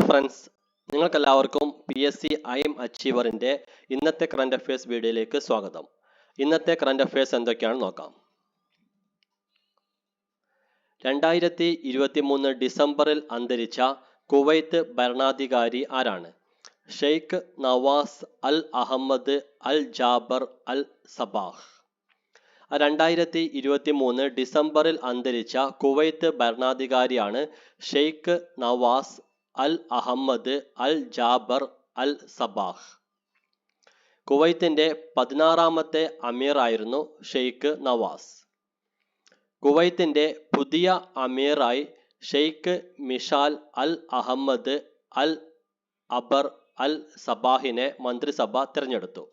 Friends, നിങ്ങൾക്കെല്ലാവർക്കും PSC IM അച്ചീവറിൻ്റെ ഇന്നത്തെ current affairs വീഡിയോയിലേക്ക് സ്വാഗതം. ഇന്നത്തെ കറണ്ട് അഫയേഴ്സ് എന്തൊക്കെയാണെന്ന് നോക്കാം. 2023 ഡിസംബറിൽ അന്തരിച്ച കുവൈത്ത് ഭരണാധികാരി ആരാണ്? ഷെയ്ഖ് നവാസ് അൽ അഹമ്മദ് അൽ ജാബർ അൽ സബാഹ്. 2023 ഡിസംബറിൽ അന്തരിച്ച കുവൈത്ത് ഭരണാധികാരിയാണ് ഷെയ്ഖ് നവാസ് അൽ അഹമ്മദ് അൽ ജാബർ അൽ സബാഹ്. കുവൈത്തിന്റെ 16ാമത്തെ അമീർ ആയിരുന്നു ഷെയ്ഖ് നവാസ്. കുവൈത്തിന്റെ പുതിയ അമീറായി ഷെയ്ഖ് മിഷാൽ അൽ അഹമ്മദ് അൽ അബർ അൽ സബാഹിനെ മന്ത്രിസഭ തിരഞ്ഞെടുത്തു.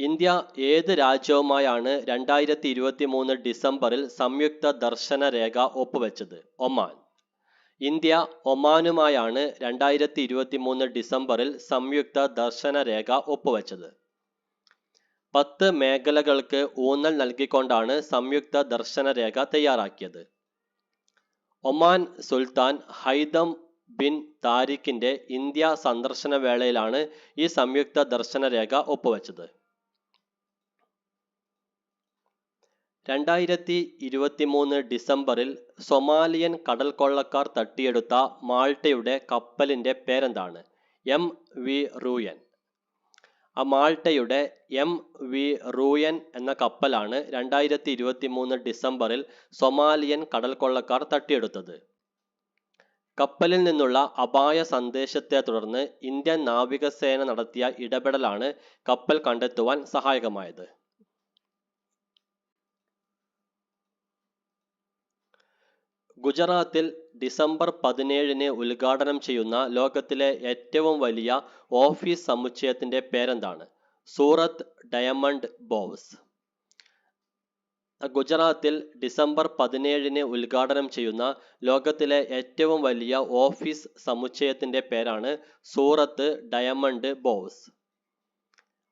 ഇന്ത്യ ഏത് രാജ്യവുമായാണ് 2023 ഡിസംബറിൽ സംയുക്ത ദർശന രേഖ ഒപ്പുവെച്ചത്? ഒമാൻ. ഇന്ത്യ ഒമാനുമായാണ് 2023 ഡിസംബറിൽ സംയുക്ത ദർശന രേഖ ഒപ്പുവെച്ചത്. 10 മേഖലകൾക്ക് ഊന്നൽ നൽകിക്കൊണ്ടാണ് സംയുക്ത ദർശന രേഖ തയ്യാറാക്കിയത്. ഒമാൻ സുൽത്താൻ ഹൈതം ബിൻ താരിഖിന്റെ ഇന്ത്യ സന്ദർശന വേളയിലാണ് ഈ സംയുക്ത ദർശന രേഖ ഒപ്പുവെച്ചത്. 2023 ഡിസംബറിൽ സൊമാലിയൻ കടൽ കൊള്ളക്കാർ തട്ടിയെടുത്ത മാൾട്ടയുടെ കപ്പലിന്റെ പേരെന്താണ്? MV റൂയൻ. മാൾട്ടയുടെ MV റൂയൻ എന്ന കപ്പലാണ് 2023 ഡിസംബറിൽ സൊമാലിയൻ കടൽ കൊള്ളക്കാർ തട്ടിയെടുത്തത്. കപ്പലിൽ നിന്നുള്ള അപായ സന്ദേശത്തെ തുടർന്ന് ഇന്ത്യൻ നാവികസേന നടത്തിയ ഇടപെടലാണ് കപ്പൽ കണ്ടെത്തുവാൻ സഹായകമായത്. ഗുജറാത്തിൽ ഡിസംബർ 17 ഉദ്ഘാടനം ചെയ്യുന്ന ലോകത്തിലെ ഏറ്റവും വലിയ ഓഫീസ് സമുച്ചയത്തിന്റെ പേരെന്താണ്? സൂറത്ത് ഡയമണ്ട് ബോവ്സ്. ഗുജറാത്തിൽ ഡിസംബർ 17 ഉദ്ഘാടനം ചെയ്യുന്ന ലോകത്തിലെ ഏറ്റവും വലിയ ഓഫീസ് സമുച്ചയത്തിന്റെ പേരാണ് സൂറത്ത് ഡയമണ്ട് ബോവ്സ്.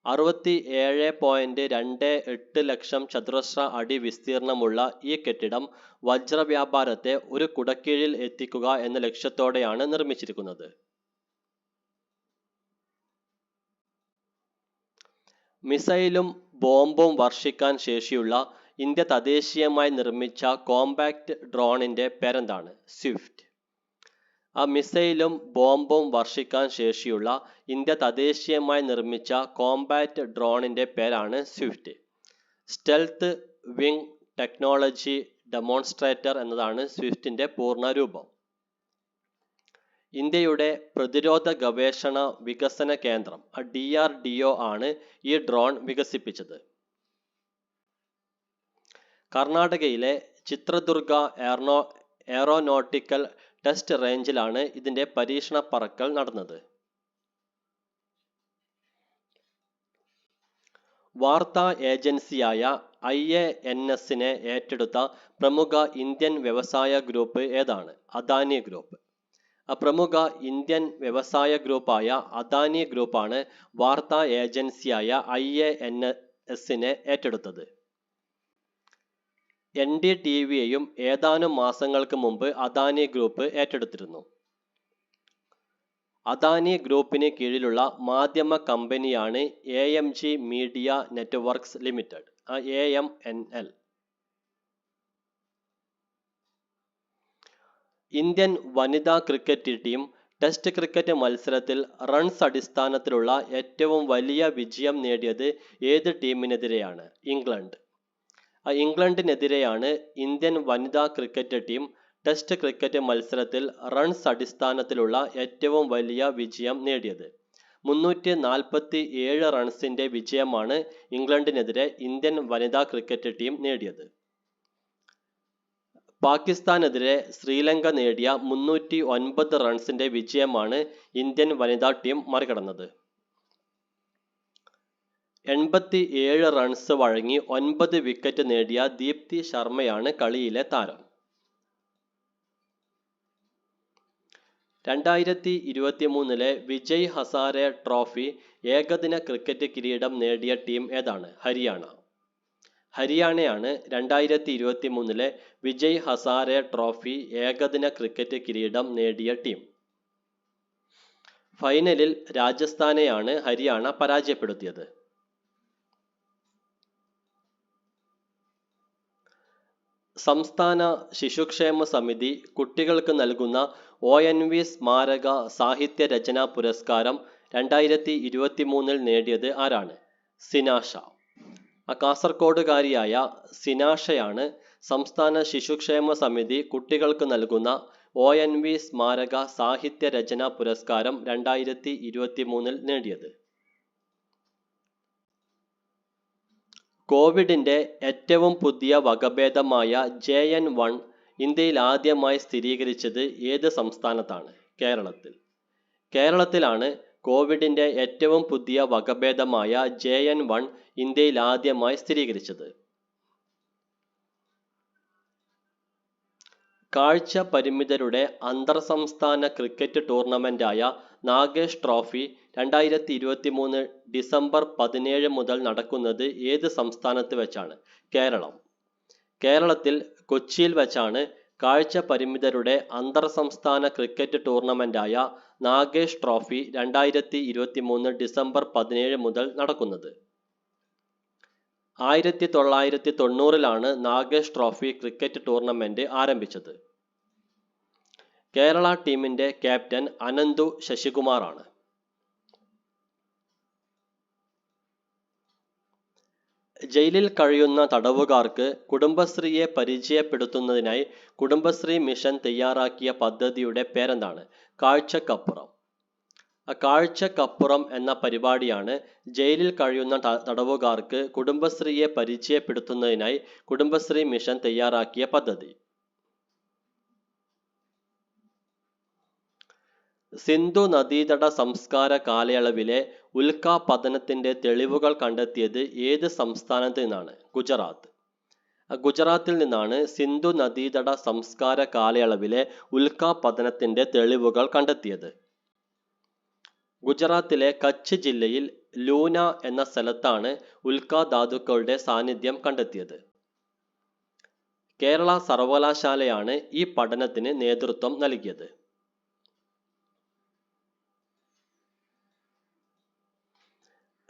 67.28 ലക്ഷം ചതുരശ്ര അടി വിസ്തീർണമുള്ള ഈ കെട്ടിടം വജ്രവ്യാപാരത്തെ ഒരു കുടക്കീഴിൽ എത്തിക്കുക എന്ന ലക്ഷ്യത്തോടെയാണ് നിർമ്മിച്ചിരിക്കുന്നത്. മിസൈലും ബോംബും വർഷിക്കാൻ ശേഷിയുള്ള ഇന്ത്യ തദ്ദേശീയമായി നിർമ്മിച്ച കോമ്പാക്ട് ഡ്രോണിന്റെ പേരെന്താണ്? സ്വിഫ്റ്റ്. മിസൈലും ബോംബും വർഷിക്കാൻ ശേഷിയുള്ള ഇന്ത്യ തദ്ദേശീയമായി നിർമ്മിച്ച കോമ്പാക്ട് ഡ്രോണിന്റെ പേരാണ് Swift. Stealth wing technology demonstrator എന്നതാണ് സ്വിഫ്റ്റിന്റെ പൂർണ്ണ രൂപം. ഇന്ത്യയുടെ പ്രതിരോധ ഗവേഷണ വികസന കേന്ദ്രം DRDO ആണ് ഈ ഡ്രോൺ വികസിപ്പിച്ചത്. കർണാടകയിലെ ചിത്രദുർഗ എയറോനോട്ടിക്കൽ ടെസ്റ്റ് റേഞ്ചിലാണ് ഇതിന്റെ പരീക്ഷണ പറക്കൽ നടന്നത്. വാർത്താ ഏജൻസിയായ IANSനെ ഏറ്റെടുത്ത പ്രമുഖ ഇന്ത്യൻ വ്യവസായ ഗ്രൂപ്പ് ഏതാണ്? അദാനി ഗ്രൂപ്പ്. പ്രമുഖ ഇന്ത്യൻ വ്യവസായ ഗ്രൂപ്പായ അദാനി ഗ്രൂപ്പാണ് വാർത്താ ഏജൻസിയായ IANSനെ ഏറ്റെടുത്തത്. NDTVയെയും ഏതാനും മാസങ്ങൾക്ക് മുമ്പ് അദാനി ഗ്രൂപ്പ് ഏറ്റെടുത്തിരുന്നു. അദാനി ഗ്രൂപ്പിന് കീഴിലുള്ള മാധ്യമ കമ്പനിയാണ് AMG media networks limited AMNL. Indian വനിതാ ക്രിക്കറ്റ് ടീം ടെസ്റ്റ് ക്രിക്കറ്റ് മത്സരത്തിൽ റൺസ് അടിസ്ഥാനത്തിലുള്ള ഏറ്റവും വലിയ വിജയം നേടിയത് ഏത് ടീമിനെതിരെയാണ്? ഇംഗ്ലണ്ട്. ഇംഗ്ലണ്ടിനെതിരെയാണ് ഇന്ത്യൻ വനിതാ ക്രിക്കറ്റ് ടീം ടെസ്റ്റ് ക്രിക്കറ്റ് മത്സരത്തിൽ റൺസ് അടിസ്ഥാനത്തിലുള്ള ഏറ്റവും വലിയ വിജയം നേടിയത്. 347 റൺസിന്റെ വിജയമാണ് ഇംഗ്ലണ്ടിനെതിരെ ഇന്ത്യൻ വനിതാ ക്രിക്കറ്റ് ടീം നേടിയത്. പാകിസ്ഥാനെതിരെ ശ്രീലങ്ക നേടിയ 309 റൺസിന്റെ വിജയമാണ് ഇന്ത്യൻ വനിതാ ടീം മറികടന്നത്. 87 റൺസ് വഴങ്ങി 9 വിക്കറ്റ് നേടിയ ദീപ്തി ശർമ്മയാണ് കളിയിലെ താരം. 2023 വിജയ് ഹസാരെ ട്രോഫി ഏകദിന ക്രിക്കറ്റ് കിരീടം നേടിയ ടീം ഏതാണ്? ഹരിയാന. ഹരിയാനയാണ് 2023 വിജയ് ഹസാരെ ട്രോഫി ഏകദിന ക്രിക്കറ്റ് കിരീടം നേടിയ ടീം. ഫൈനലിൽ രാജസ്ഥാനെയാണ് ഹരിയാന പരാജയപ്പെടുത്തിയത്. സംസ്ഥാന ശിശുക്ഷേമ സമിതി കുട്ടികൾക്ക് നൽകുന്ന ONV സ്മാരക സാഹിത്യ രചനാ പുരസ്കാരം 2023 നേടിയത് ആരാണ്? സിനാഷ. കാസർഗോഡുകാരിയായ സിനാഷയാണ് സംസ്ഥാന ശിശുക്ഷേമ സമിതി കുട്ടികൾക്ക് നൽകുന്ന ONV സ്മാരക സാഹിത്യ രചനാ പുരസ്കാരം 2023 നേടിയത്. കോവിഡിന്റെ ഏറ്റവും പുതിയ വകഭേദമായ JN.1 ഇന്ത്യയിൽ ആദ്യമായി സ്ഥിരീകരിച്ചത് ഏത് സംസ്ഥാനത്താണ്? കേരളത്തിൽ. കേരളത്തിലാണ് കോവിഡിന്റെ ഏറ്റവും പുതിയ വകഭേദമായ JN.1 ഇന്ത്യയിൽ ആദ്യമായി സ്ഥിരീകരിച്ചത്. കാഴ്ച പരിമിതരുടെ അന്തർ സംസ്ഥാന ക്രിക്കറ്റ് ടൂർണമെന്റായ നാഗേഷ് ട്രോഫി 2023 ഡിസംബർ 17 മുതൽ നടക്കുന്നത് ഏത് സംസ്ഥാനത്ത് വെച്ചാണ്? കേരളം. കേരളത്തിൽ കൊച്ചിയിൽ വെച്ചാണ് കാഴ്ച പരിമിതരുടെ അന്തർ സംസ്ഥാന ക്രിക്കറ്റ് ടൂർണമെന്റായ നാഗേഷ് ട്രോഫി 2023 ഡിസംബർ 17 മുതൽ നടക്കുന്നത്. 1990-ലാണ് നാഗേഷ് ട്രോഫി ക്രിക്കറ്റ് ടൂർണമെന്റ് ആരംഭിച്ചത്. കേരള ടീമിന്റെ ക്യാപ്റ്റൻ അനന്തു ശശികുമാറാണ്. ജയിലിൽ കഴിയുന്ന തടവുകാർക്ക് കുടുംബശ്രീയെ പരിചയപ്പെടുത്തുന്നതിനായി കുടുംബശ്രീ മിഷൻ തയ്യാറാക്കിയ പദ്ധതിയുടെ പേരെന്താണ്? കാഴ്ചക്കപ്പുറം. കാഴ്ചക്കപ്പുറം എന്ന പരിപാടിയാണ് ജയിലിൽ കഴിയുന്ന തടവുകാർക്ക് കുടുംബശ്രീയെ പരിചയപ്പെടുത്തുന്നതിനായി കുടുംബശ്രീ മിഷൻ തയ്യാറാക്കിയ പദ്ധതി. സിന്ധു നദീതട സംസ്കാര കാലയളവിലെ ഉൽക്കാപതനത്തിന്റെ തെളിവുകൾ കണ്ടെത്തിയത് ഏത് സംസ്ഥാനത്ത് നിന്നാണ്? ഗുജറാത്ത്. ഗുജറാത്തിൽ നിന്നാണ് സിന്ധു നദീതട സംസ്കാര കാലയളവിലെ ഉൽക്കാപതനത്തിന്റെ തെളിവുകൾ കണ്ടെത്തിയത്. ഗുജറാത്തിലെ കച്ച് ജില്ലയിൽ ലൂന എന്ന സ്ഥലത്താണ് ഉൽക്കാധാതുക്കളുടെ സാന്നിധ്യം കണ്ടെത്തിയത്. കേരള സർവകലാശാലയാണ് ഈ പഠനത്തിന് നേതൃത്വം നൽകിയത്.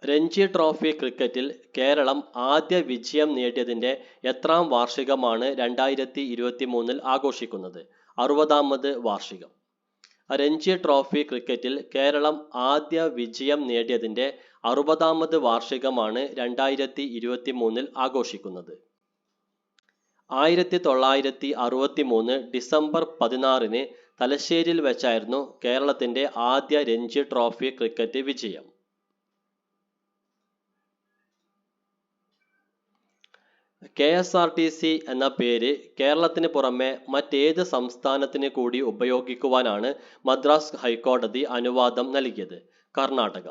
രഞ്ജി ട്രോഫി ക്രിക്കറ്റിൽ കേരളം ആദ്യ വിജയം നേടിയതിന്റെ എത്രാം വാർഷികമാണ് 2023 ആഘോഷിക്കുന്നത്? 60ാമത് വാർഷികം. രഞ്ജി ട്രോഫി ക്രിക്കറ്റിൽ കേരളം ആദ്യ വിജയം നേടിയതിന്റെ 60ാമത് വാർഷികമാണ് 2023 ആഘോഷിക്കുന്നത്. 1963 ഡിസംബർ 16 തലശ്ശേരിയിൽ വെച്ചായിരുന്നു കേരളത്തിന്റെ ആദ്യ രഞ്ജി ട്രോഫി ക്രിക്കറ്റ് വിജയം. KSRTC എന്ന പേര് കേരളത്തിന് പുറമെ മറ്റേത് സംസ്ഥാനത്തിന് കൂടി ഉപയോഗിക്കുവാനാണ് മദ്രാസ് ഹൈക്കോടതി അനുവാദം നൽകിയത്? കർണാടക.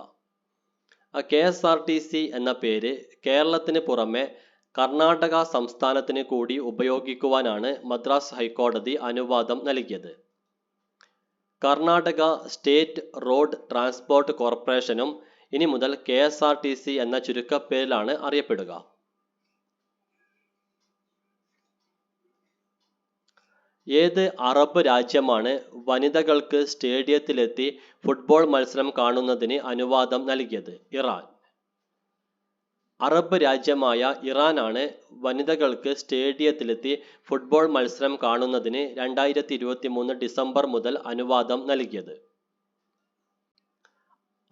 KSRTC എന്ന പേര് കേരളത്തിന് പുറമെ കർണാടക സംസ്ഥാനത്തിന് കൂടി ഉപയോഗിക്കുവാനാണ് മദ്രാസ് ഹൈക്കോടതി അനുവാദം നൽകിയത്. കർണാടക സ്റ്റേറ്റ് റോഡ് ട്രാൻസ്പോർട്ട് കോർപ്പറേഷനും ഇനി മുതൽ KSRTC എന്ന ചുരുക്കപ്പേരിലാണ് അറിയപ്പെടുക. ഏത് അറബ് രാജ്യമാണ് വനിതകൾക്ക് സ്റ്റേഡിയത്തിലെത്തി ഫുട്ബോൾ മത്സരം കാണുന്നതിന് അനുവാദം നൽകിയത്? ഇറാൻ. അറബ് രാജ്യമായ ഇറാനാണ് വനിതകൾക്ക് സ്റ്റേഡിയത്തിലെത്തി ഫുട്ബോൾ മത്സരം കാണുന്നതിന് 2023 ഡിസംബർ മുതൽ അനുവാദം നൽകിയത്.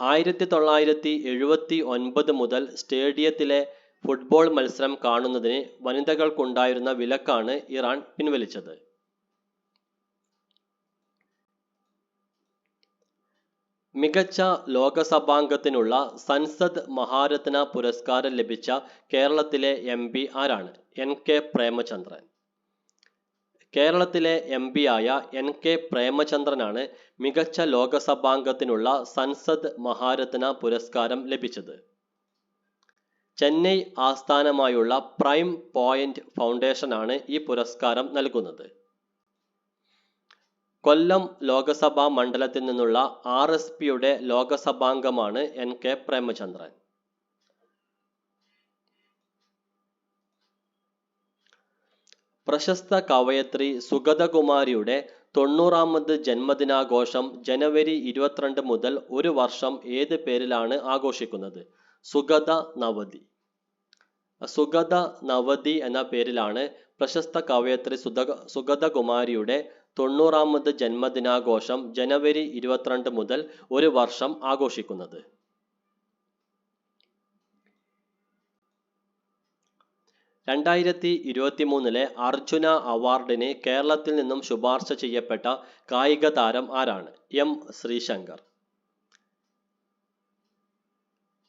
1979 മുതൽ സ്റ്റേഡിയത്തിലെ ഫുട്ബോൾ മത്സരം കാണുന്നതിന് വനിതകൾക്കുണ്ടായിരുന്ന വിലക്കാണ് ഇറാൻ പിൻവലിച്ചത്. മികച്ച ലോകസഭാംഗത്തിനുള്ള സൻസദ് മഹാരത്ന പുരസ്കാരം ലഭിച്ച കേരളത്തിലെ MP ആരാണ്? NK പ്രേമചന്ദ്രൻ. കേരളത്തിലെ MP ആയ NK പ്രേമചന്ദ്രനാണ് മികച്ച ലോകസഭാംഗത്തിനുള്ള സൻസദ് മഹാരത്ന പുരസ്കാരം ലഭിച്ചത്. ചെന്നൈ ആസ്ഥാനമായുള്ള പ്രൈം പോയിന്റ് ഫൗണ്ടേഷനാണ് ഈ പുരസ്കാരം നൽകുന്നത്. കൊല്ലം ലോകസഭാ മണ്ഡലത്തിൽ നിന്നുള്ള RSPയുടെ ലോകസഭാംഗമാണ് NK പ്രേമചന്ദ്രൻ. പ്രശസ്ത കവയത്രി സുഗതകുമാരിയുടെ 90ാമത് ജന്മദിനാഘോഷം ജനുവരി 22 മുതൽ ഒരു വർഷം ഏത് പേരിലാണ് ആഘോഷിക്കുന്നത്? സുഗത നവതി. സുഗത നവതി എന്ന പേരിലാണ് പ്രശസ്ത കവയത്രി സുഗതകുമാരിയുടെ 90ാമത് ജന്മദിനാഘോഷം ജനുവരി 22 മുതൽ ഒരു വർഷം ആഘോഷിക്കുന്നത്. 2023 അർജുന അവാർഡിന് കേരളത്തിൽ നിന്നും ശുപാർശ ചെയ്യപ്പെട്ട കായിക താരം ആരാണ്? എം ശ്രീശങ്കർ.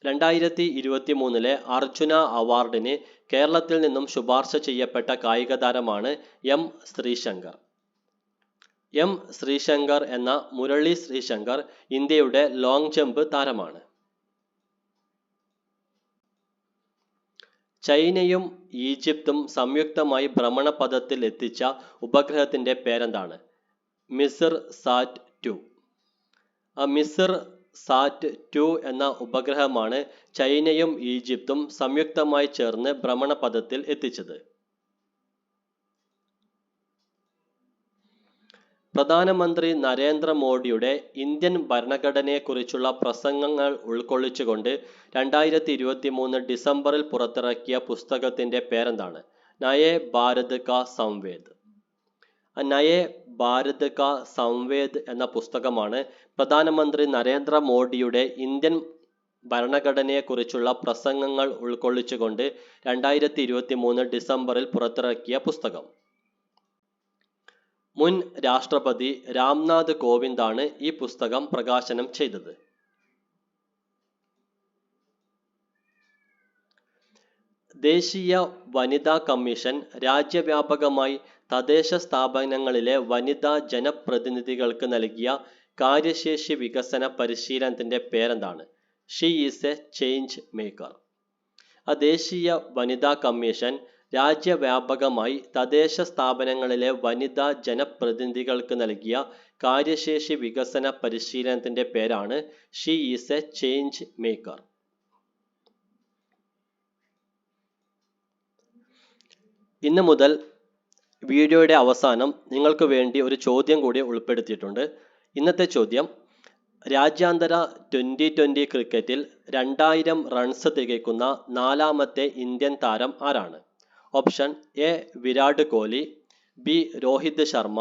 2023 അർജുന അവാർഡിന് കേരളത്തിൽ നിന്നും ശുപാർശ ചെയ്യപ്പെട്ട കായിക താരമാണ് എം ശ്രീശങ്കർ. എം ശ്രീശങ്കർ എന്ന മുരളി ശ്രീശങ്കർ ഇന്ത്യയുടെ ലോങ് ജമ്പ് താരമാണ്. ചൈനയും ഈജിപ്തും സംയുക്തമായി ഭ്രമണപഥത്തിൽ എത്തിച്ച ഉപഗ്രഹത്തിന്റെ പേരെന്താണ്? മിസിർ സാറ്റ് 2. മിസിർ സാറ്റ് 2 എന്ന ഉപഗ്രഹമാണ് ചൈനയും ഈജിപ്തും സംയുക്തമായി ചേർന്ന് ഭ്രമണപഥത്തിൽ എത്തിച്ചത്. പ്രധാനമന്ത്രി നരേന്ദ്രമോദിയുടെ ഇന്ത്യൻ ഭരണഘടനയെക്കുറിച്ചുള്ള പ്രസംഗങ്ങൾ ഉൾക്കൊള്ളിച്ചുകൊണ്ട് 2023 ഡിസംബറിൽ പുറത്തിറക്കിയ പുസ്തകത്തിന്റെ പേരെന്താണ്? നയേ ഭാരത് കാ സംവേദ്. നയേ ഭാരത് കാ സംവേദ് എന്ന പുസ്തകമാണ് പ്രധാനമന്ത്രി നരേന്ദ്രമോദിയുടെ ഇന്ത്യൻ ഭരണഘടനയെക്കുറിച്ചുള്ള പ്രസംഗങ്ങൾ ഉൾക്കൊള്ളിച്ചുകൊണ്ട് 2023 ഡിസംബറിൽ പുറത്തിറക്കിയ പുസ്തകം. മുൻ രാഷ്ട്രപതി രാംനാഥ് കോവിന്ദാണ് ഈ പുസ്തകം പ്രകാശനം ചെയ്തത്. ദേശീയ വനിതാ കമ്മീഷൻ രാജ്യവ്യാപകമായി തദ്ദേശ സ്ഥാപനങ്ങളിലെ വനിതാ ജനപ്രതിനിധികൾക്ക് നൽകിയ കാര്യശേഷി വികസന പരിശീലനത്തിന്റെ പേരെന്താണ്? She is A change maker. ദേശീയ വനിതാ കമ്മീഷൻ രാജ്യവ്യാപകമായി തദ്ദേശ സ്ഥാപനങ്ങളിലെ വനിതാ ജനപ്രതിനിധികൾക്ക് നൽകിയ കാര്യശേഷി വികസന പരിശീലനത്തിന്റെ പേരാണ് she is A change maker. ഇന്ന് മുതൽ വീഡിയോയുടെ അവസാനം നിങ്ങൾക്ക് വേണ്ടി ഒരു ചോദ്യം കൂടി ഉൾപ്പെടുത്തിയിട്ടുണ്ട്. ഇന്നത്തെ ചോദ്യം: രാജ്യാന്തര T20 ക്രിക്കറ്റിൽ 2000 റൺസ് തികയ്ക്കുന്ന 4ാമത്തെ ഇന്ത്യൻ താരം ആരാണ്? Option A Virat Kohli, B Rohit Sharma,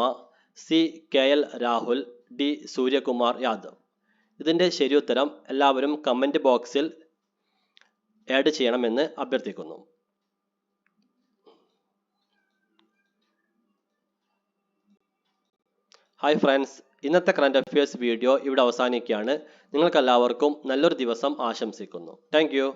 C KL Rahul, D Suryakumar Yadav. ഇതിൻ്റെ ശരിയുത്തരം എല്ലാവരും കമൻറ്റ് ബോക്സിൽ ആഡ് ചെയ്യണമെന്ന് അഭ്യർത്ഥിക്കുന്നു. ഹായ് ഫ്രണ്ട്സ്, ഇന്നത്തെ കറണ്ട് അഫയേഴ്സ് വീഡിയോ ഇവിടെ അവസാനിക്കുകയാണ്. നിങ്ങൾക്കെല്ലാവർക്കും നല്ലൊരു ദിവസം ആശംസിക്കുന്നു. Thank you.